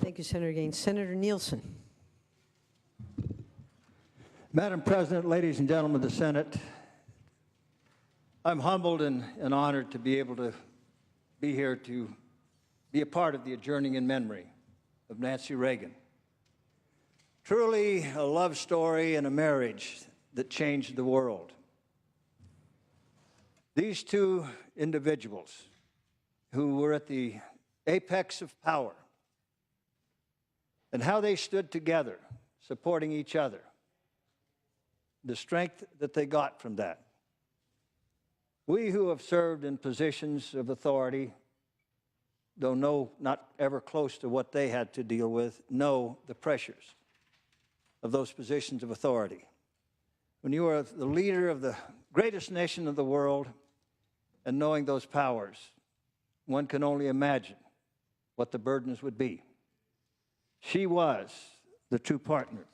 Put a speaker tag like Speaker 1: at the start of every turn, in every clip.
Speaker 1: Thank you, Senator Gaines. Senator Nielsen.
Speaker 2: Madam President, ladies and gentlemen of the Senate, I'm humbled and honored to be able to be here to be a part of the adjourning in memory of Nancy Reagan. Truly a love story and a marriage that changed the world. These two individuals who were at the apex of power and how they stood together, supporting each other, the strength that they got from that. We who have served in positions of authority, though not ever close to what they had to deal with, know the pressures of those positions of authority. When you are the leader of the greatest nation of the world and knowing those powers, one can only imagine what the burdens would be. She was the true partner.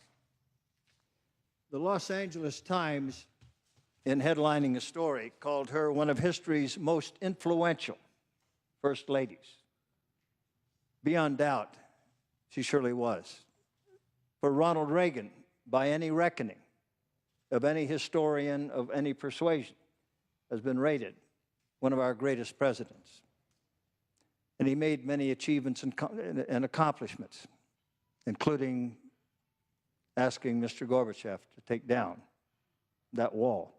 Speaker 2: The Los Angeles Times, in headlining a story, called her one of history's most influential first ladies. Beyond doubt, she surely was. For Ronald Reagan, by any reckoning of any historian of any persuasion, has been rated one of our greatest presidents. And he made many achievements and accomplishments, including asking Mr. Gorbachev to take down that wall.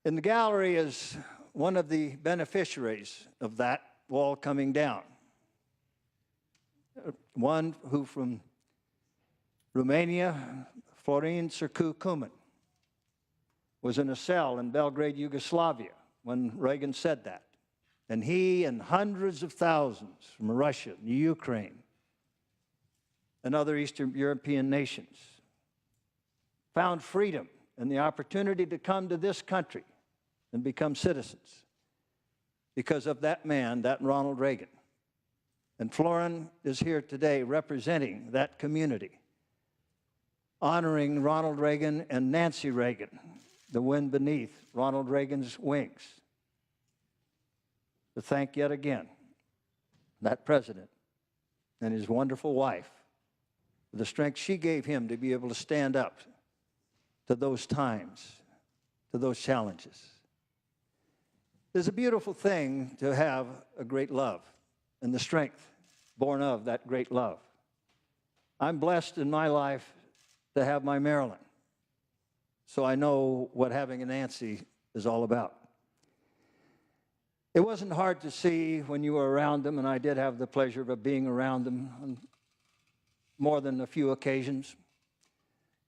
Speaker 2: In the gallery is one of the beneficiaries of that wall coming down. One who from Romania, Florin Sârcu-Kăman, was in a cell in Belgrade, Yugoslavia, when Reagan said that. And he and hundreds of thousands from Russia, Ukraine, and other Eastern European nations found freedom and the opportunity to come to this country and become citizens because of that man, that Ronald Reagan. And Florin is here today representing that community, honoring Ronald Reagan and Nancy Reagan, the wind beneath Ronald Reagan's wings, to thank yet again that president and his wonderful wife for the strength she gave him to be able to stand up to those times, to those challenges. There's a beautiful thing to have a great love and the strength born of that great love. I'm blessed in my life to have my Marilyn, so I know what having a Nancy is all about. It wasn't hard to see when you were around them, and I did have the pleasure of being around them on more than a few occasions,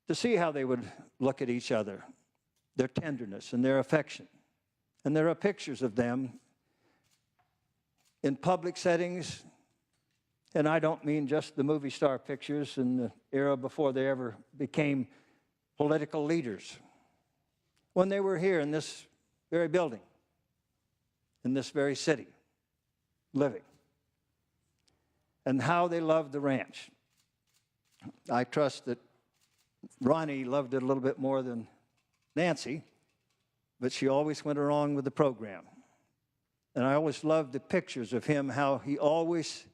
Speaker 2: to see how they would look at each other, their tenderness and their affection. And there are pictures of them in public settings, and I don't mean just the movie star pictures in the era before they ever became political leaders. When they were here in this very building, in this very city, living, and how they loved the ranch. I trust that Ronnie loved it a little bit more than Nancy, but she always went along with the program. And I always loved the pictures of him, how he always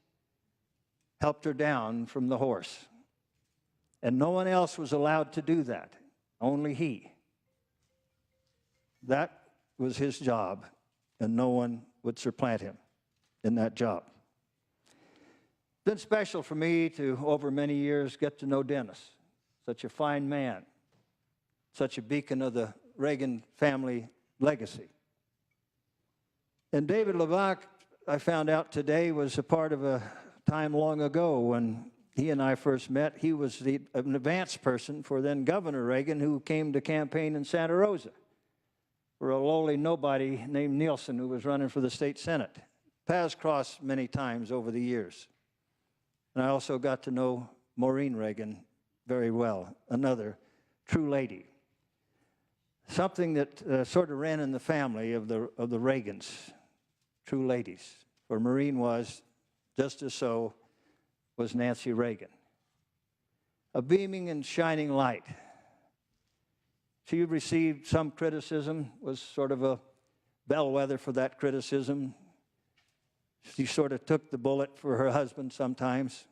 Speaker 2: helped her down from the horse. And no one else was allowed to do that, only he. That was his job, and no one would supplant him in that job. It's been special for me to, over many years, get to know Dennis, such a fine man, such a beacon of the Reagan family legacy. And David LeVac, I found out today, was a part of a time long ago when he and I first met. He was an advance person for then Governor Reagan, who came to campaign in Santa Rosa for a lowly nobody named Nielsen, who was running for the state Senate. Paths crossed many times over the years. And I also got to know Maureen Reagan very well, another true lady. Something that sort of ran in the family of the Reagans, true ladies. For Maureen was, just as so was Nancy Reagan. A beaming and shining light. She received some criticism, was sort of a bellwether for that criticism. She sort of took the bullet for her husband sometimes,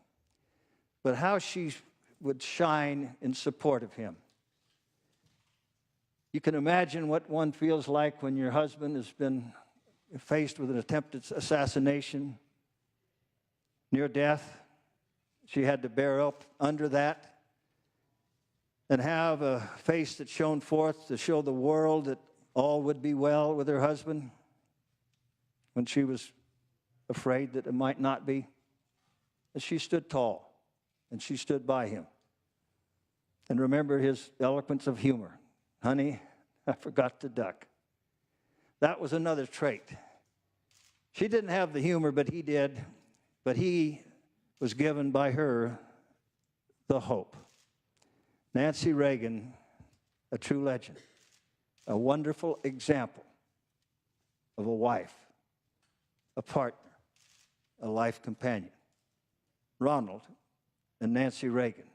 Speaker 2: but how she would shine in support of him. You can imagine what one feels like when your husband has been faced with an attempted assassination, near death. She had to bear up under that and have a face that shone forth to show the world that all would be well with her husband when she was afraid that it might not be. And she stood tall, and she stood by him. And remember his eloquence of humor. Honey, I forgot to duck. That was another trait. She didn't have the humor, but he did. But he was given by her the hope. Nancy Reagan, a true legend, a wonderful example of a wife, a partner, a life companion. Ronald and Nancy Reagan,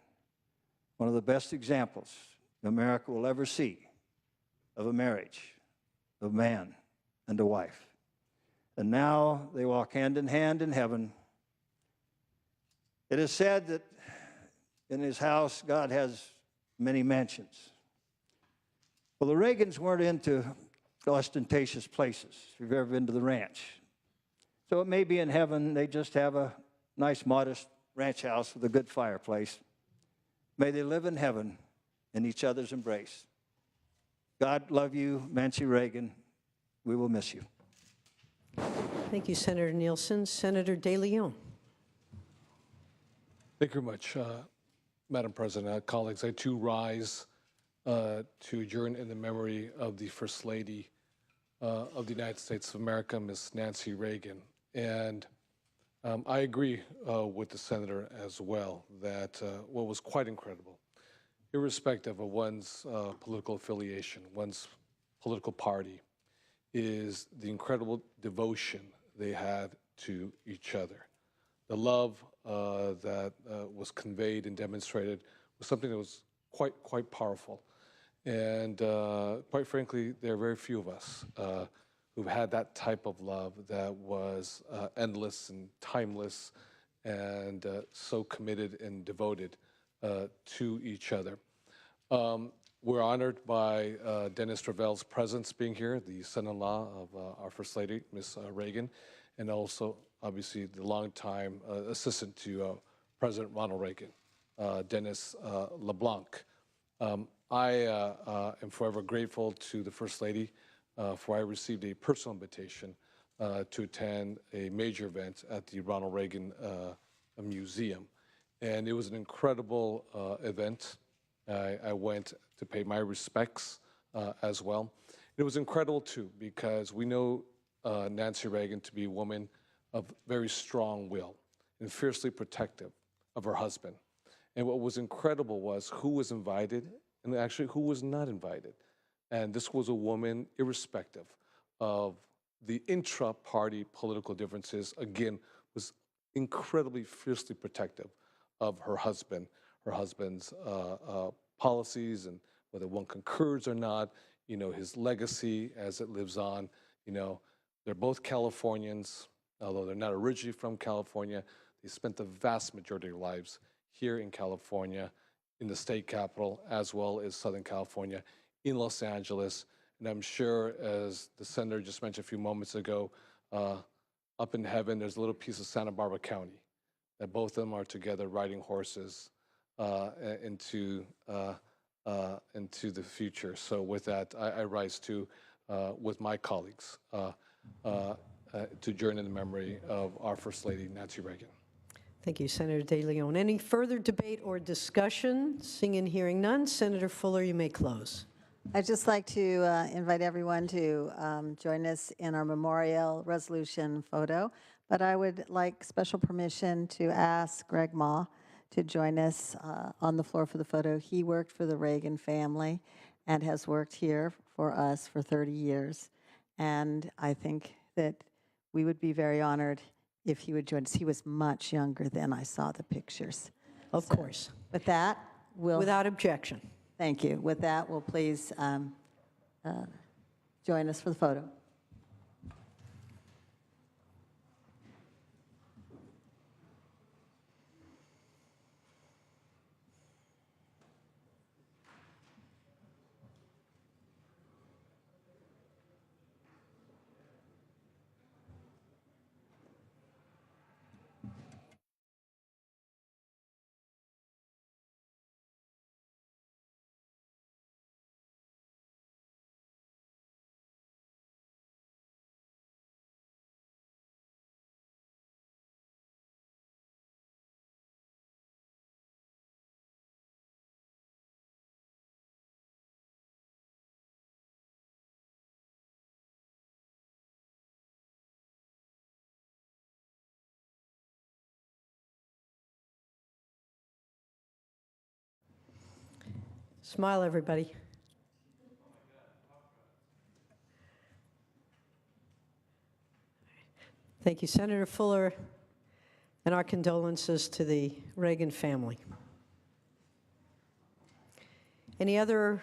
Speaker 2: one of the best examples America will ever see of a marriage, of man and a wife. And now they walk hand in hand in heaven. It is said that in his house, God has many mansions. Well, the Reagans weren't into ostentatious places, if you've ever been to the ranch. So it may be in heaven, they just have a nice, modest ranch house with a good fireplace. May they live in heaven in each other's embrace. God love you, Nancy Reagan. We will miss you.
Speaker 1: Thank you, Senator Nielsen. Senator De Leon.
Speaker 3: Thank you very much, Madam President. Colleagues, I too rise to adjourn in the memory of the First Lady of the United States of America, Ms. Nancy Reagan. And I agree with the Senator as well that what was quite incredible, irrespective of one's political affiliation, one's political party, is the incredible devotion they had to each other. The love that was conveyed and demonstrated was something that was quite powerful. And quite frankly, there are very few of us who've had that type of love that was endless and timeless and so committed and devoted to each other. We're honored by Dennis Travell's presence being here, the son-in-law of our First Lady, Ms. Reagan, and also, obviously, the longtime assistant to President Ronald Reagan, Dennis LeBlanc. I am forever grateful to the First Lady for I received a personal invitation to attend a major event at the Ronald Reagan Museum. And it was an incredible event. I went to pay my respects as well. It was incredible, too, because we know Nancy Reagan to be a woman of very strong will and fiercely protective of her husband. And what was incredible was who was invited and actually who was not invited. And this was a woman, irrespective of the intra-party political differences, again, was incredibly fiercely protective of her husband's policies, and whether one concurs or not, you know, his legacy as it lives on. You know, they're both Californians, although they're not originally from California. They spent the vast majority of their lives here in California, in the state capital, as well as Southern California, in Los Angeles. And I'm sure, as the senator just mentioned a few moments ago, up in heaven, there's a little piece of Santa Barbara County, that both of them are together riding horses into the future. So with that, I rise to, with my colleagues, to join in the memory of our First Lady, Nancy Reagan.
Speaker 1: Thank you, Senator De Leon. Any further debate or discussion? Seeing and hearing none, Senator Fuller, you may close.
Speaker 4: I'd just like to invite everyone to join us in our memorial resolution photo, but I would like special permission to ask Greg Ma to join us on the floor for the photo. He worked for the Reagan family and has worked here for us for 30 years, and I think that we would be very honored if he would join us. He was much younger than I saw the pictures.
Speaker 1: Of course.
Speaker 4: With that, we'll...
Speaker 1: Without objection.
Speaker 4: Thank you. With that, we'll please join us for the photo.
Speaker 1: Smile, everybody. Thank you, Senator Fuller, and our condolences to the Reagan family. Any other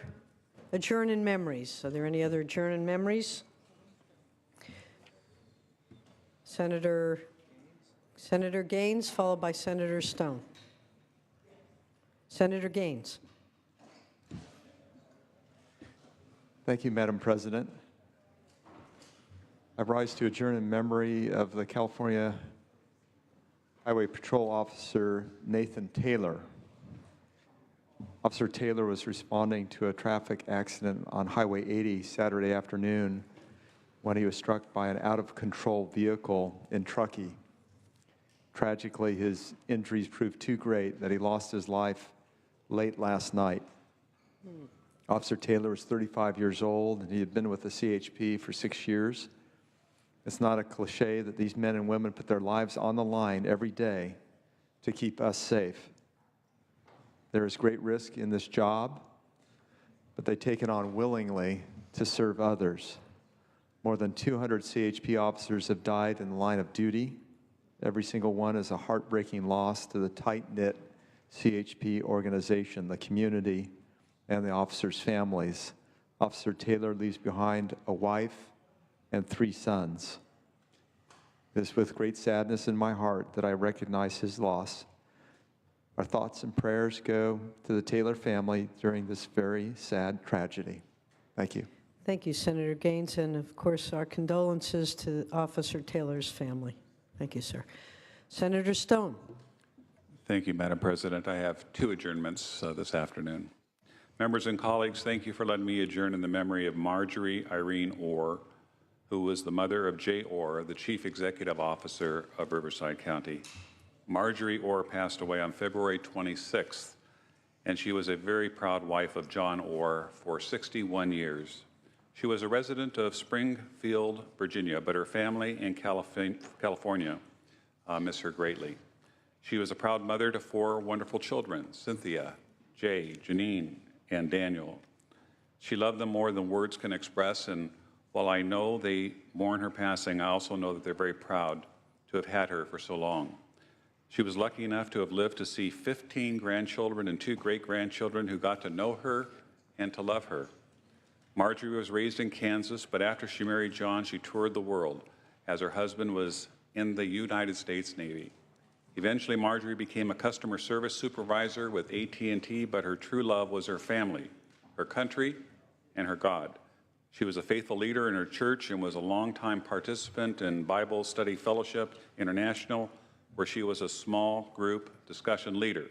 Speaker 1: adjourn in memories? Are there any other adjourn in memories? Senator Gaines, followed by Senator Stone. Senator Gaines.
Speaker 5: Thank you, Madam President. I rise to adjourn in memory of the California Highway Patrol Officer Nathan Taylor. Officer Taylor was responding to a traffic accident on Highway 80 Saturday afternoon when he was struck by an out-of-control vehicle in Truckee. Tragically, his injuries proved too great that he lost his life late last night. Officer Taylor was 35 years old, and he had been with the CHP for 6 years. It's not a cliche that these men and women put their lives on the line every day to keep us safe. There is great risk in this job, but they take it on willingly to serve others. More than 200 CHP officers have died in the line of duty. Every single one is a heartbreaking loss to the tight-knit CHP organization, the community, and the officers' families. Officer Taylor leaves behind a wife and 3 sons. It is with great sadness in my heart that I recognize his loss. Our thoughts and prayers go to the Taylor family during this very sad tragedy. Thank you.
Speaker 1: Thank you, Senator Gaines, and of course, our condolences to Officer Taylor's family. Thank you, sir. Senator Stone.
Speaker 6: Thank you, Madam President. I have 2 adjournments this afternoon. Members and colleagues, thank you for letting me adjourn in the memory of Marjorie Irene Orr, who was the mother of Jay Orr, the Chief Executive Officer of Riverside County. Marjorie Orr passed away on February 26th, and she was a very proud wife of John Orr for 61 years. She was a resident of Springfield, Virginia, but her family in California miss her greatly. She was a proud mother to 4 wonderful children, Cynthia, Jay, Janine, and Daniel. She loved them more than words can express, and while I know they mourn her passing, I also know that they're very proud to have had her for so long. She was lucky enough to have lived to see 15 grandchildren and 2 great-grandchildren who got to know her and to love her. Marjorie was raised in Kansas, but after she married John, she toured the world as her husband was in the United States Navy. Eventually, Marjorie became a customer service supervisor with AT&T, but her true love was her family, her country, and her God. She was a faithful leader in her church and was a longtime participant in Bible Study Fellowship International, where she was a small group discussion leader.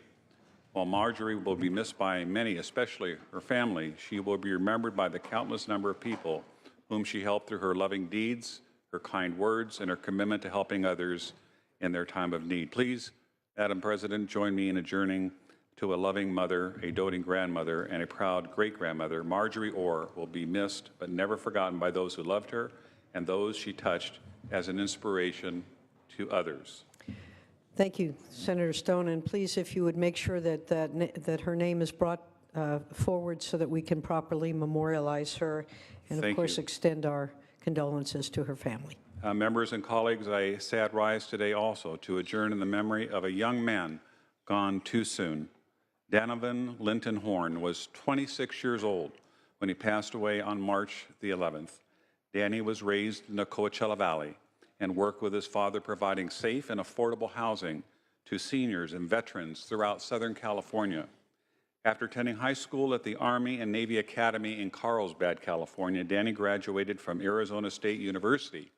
Speaker 6: While Marjorie will be missed by many, especially her family, she will be remembered by the countless number of people whom she helped through her loving deeds, her kind words, and her commitment to helping others in their time of need. Please, Madam President, join me in adjourning to a loving mother, a doting grandmother, and a proud great-grandmother. Marjorie Orr will be missed but never forgotten by those who loved her and those she touched as an inspiration to others.
Speaker 1: Thank you, Senator Stone, and please, if you would make sure that her name is brought forward so that we can properly memorialize her and, of course, extend our condolences to her family.
Speaker 6: Members and colleagues, I sad rise today also to adjourn in the memory of a young man gone too soon. Donovan Linton Horn was 26 years old when he passed away on March the 11th. Danny was raised in the Coachella Valley and worked with his father providing safe and affordable housing to seniors and veterans throughout Southern California. After attending high school at the Army and Navy Academy in Carlsbad, California, Danny graduated from Arizona State University,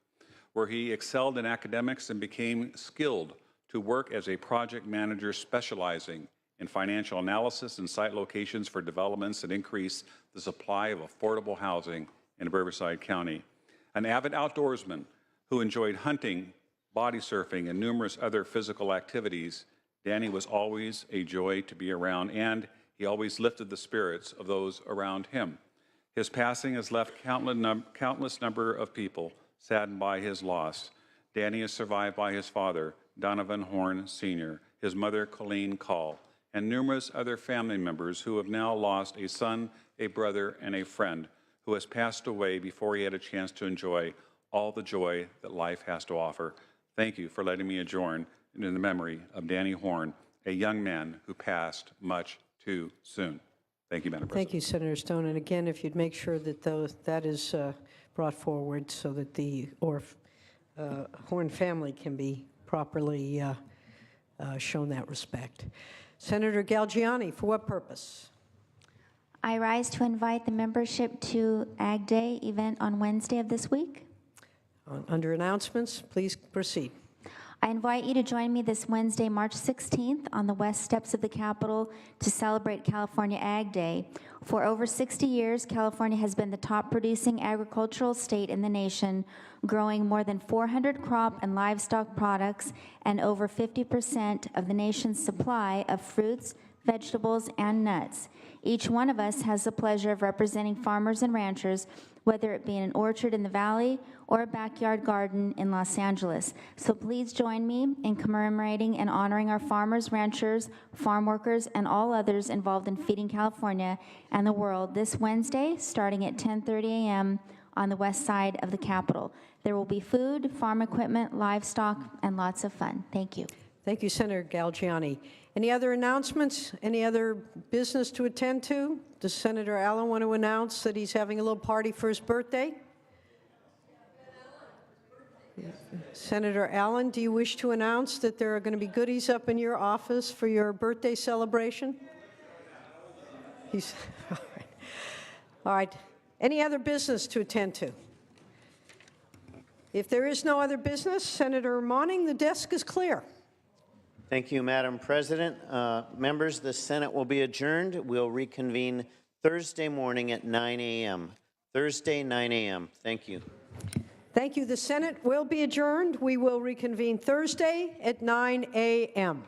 Speaker 6: where he excelled in academics and became skilled to work as a project manager specializing in financial analysis and site locations for developments that increase the supply of affordable housing in Riverside County. An avid outdoorsman who enjoyed hunting, body surfing, and numerous other physical activities, Danny was always a joy to be around, and he always lifted the spirits of those around him. His passing has left countless number of people saddened by his loss. Danny is survived by his father, Donovan Horn Sr., his mother, Colleen Call, and numerous other family members who have now lost a son, a brother, and a friend who has passed away before he had a chance to enjoy all the joy that life has to offer. Thank you for letting me adjourn in the memory of Danny Horn, a young man who passed much too soon. Thank you, Madam President.
Speaker 1: Thank you, Senator Stone. And again, if you'd make sure that that is brought forward so that the Horn family can be properly shown that respect. Senator Galgiani, for what purpose?
Speaker 7: I rise to invite the membership to Ag Day event on Wednesday of this week.
Speaker 1: Under announcements, please proceed.
Speaker 7: I invite you to join me this Wednesday, March 16th, on the west steps of the Capitol to celebrate California Ag Day. For over 60 years, California has been the top producing agricultural state in the nation, growing more than 400 crop and livestock products and over 50% of the nation's supply of fruits, vegetables, and nuts. Each one of us has the pleasure of representing farmers and ranchers, whether it be in an orchard in the valley or a backyard garden in Los Angeles. So please join me in commemorating and honoring our farmers, ranchers, farm workers, and all others involved in feeding California and the world this Wednesday, starting at 10:30 a.m. on the west side of the Capitol. There will be food, farm equipment, livestock, and lots of fun. Thank you.
Speaker 1: Thank you, Senator Galgiani. Any other announcements? Any other business to attend to? Does Senator Allen want to announce that he's having a little party for his birthday? Senator Allen, do you wish to announce that there are going to be goodies up in your office for your birthday celebration? All right. Any other business to attend to? If there is no other business, Senator Monning, the desk is clear.
Speaker 8: Thank you, Madam President. Members, the Senate will be adjourned. We'll reconvene Thursday morning at 9 a.m. Thursday, 9 a.m. Thank you.
Speaker 1: Thank you. The Senate will be adjourned. We will reconvene Thursday at 9 a.m.